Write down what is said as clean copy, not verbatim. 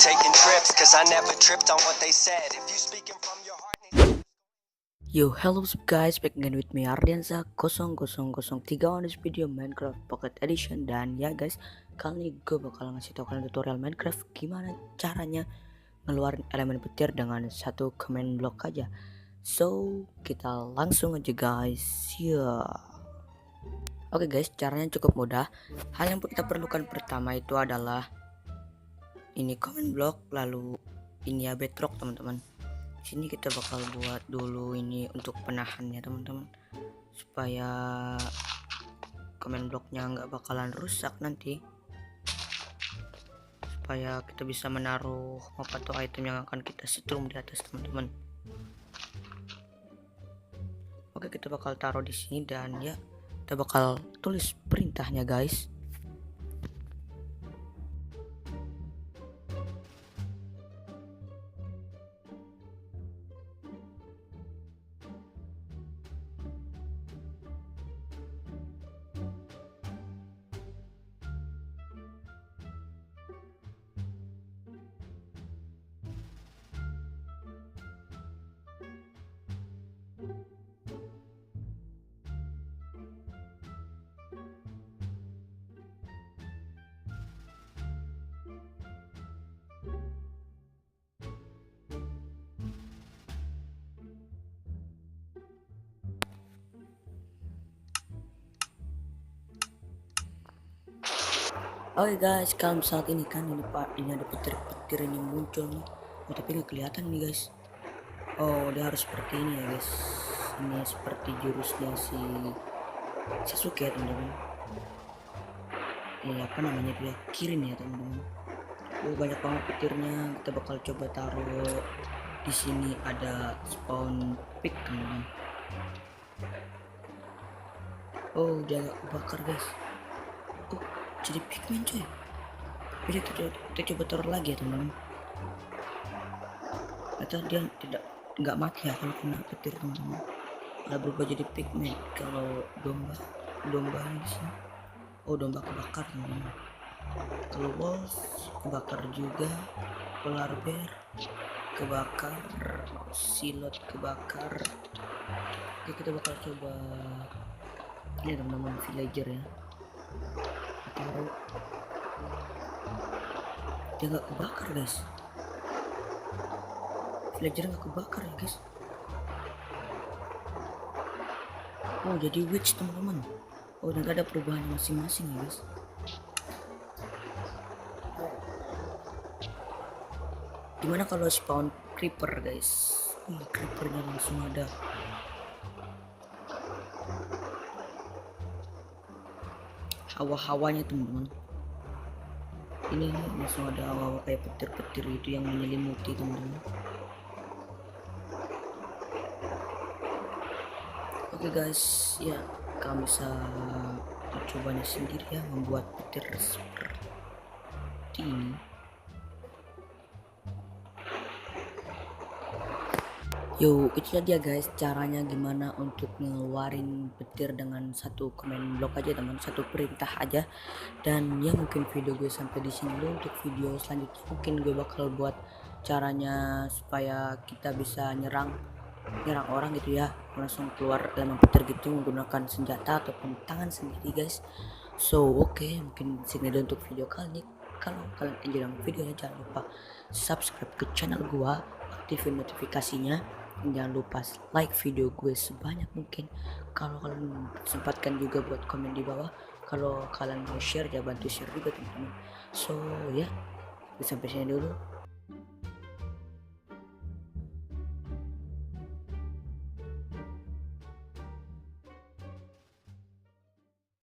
taking trips, cause I never tripped on what they said. If you speaking from your heart. Yo, hello guys, back again with me Ardiansah0003 on this video Minecraft Pocket Edition. Dan ya guys, kali ini gue bakal ngasih tau kalian tutorial Minecraft gimana caranya ngeluarin elemen petir dengan satu command block aja. So, kita langsung aja guys. Oke guys, caranya cukup mudah. Hal yang kita perlukan pertama itu adalah ini command block, lalu ini ya bedrock teman-teman. Sini kita bakal buat dulu ini untuk penahannya teman-teman, supaya command blocknya nggak bakalan rusak nanti, supaya kita bisa menaruh map atau item yang akan kita setrum di atas teman-teman. Oke, kita bakal taruh di sini dan ya kita bakal tulis perintahnya guys. Oke guys, kalau saat ini kan ini pak, ini ada petir-petir ini muncul nih, tapi nggak kelihatan nih guys. Oh, dia harus seperti ini ya guys. Ini seperti jurusnya si Sasuke ya teman-teman. Ini apa namanya dia, kirin ya teman-teman. Oh, banyak banget petirnya. Kita bakal coba taruh di sini, ada spawn pick teman-teman. Oh, dia nggak kebakar guys. Oh, jadi pigment coy. Jadi kita coba taruh lagi ya teman-teman. Ternyata dia nggak mati ya kalau kena petir teman-teman. Udah berubah jadi pigment. Kalau domba di sini, oh domba kebakar teman-teman. Kalau wolf kebakar juga, polar bear kebakar, silot kebakar. Oke, kita bakal coba ini teman-teman, villager ya. Taruh, dia nggak kebakar guys. Villager nggak kebakar ya guys. Oh, jadi witch teman-teman. Oh, dan ada perubahan masing-masing ya guys. Gimana kalau spawn creeper guys? Wih, creepernya langsung ada. Hawa-hawanya teman-teman. Ini langsung ada hawa-hawa kayak petir-petir itu yang menyelimuti teman-teman. Oke guys, ya kalian bisa mencobanya sendiri ya, membuat petir seperti ini. Yo, itu dia guys, caranya gimana untuk ngeluarin petir dengan satu command block aja teman, satu perintah aja. Dan ya mungkin video gue sampai di sini dulu. Untuk video selanjutnya mungkin gue bakal buat caranya supaya kita bisa nyerang orang gitu ya, langsung keluar elemen petir gitu menggunakan senjata ataupun tangan sendiri guys. So oke, mungkin segini dulu untuk video kali ini. Kalau kalian enjoy dengan videonya, jangan lupa subscribe ke channel gua, aktifin notifikasinya, dan jangan lupa like video gue sebanyak mungkin. Kalau kalian sempatkan juga buat komen di bawah. Kalau kalian mau share, jangan bantu share juga teman-teman. So ya, sampai sini dulu.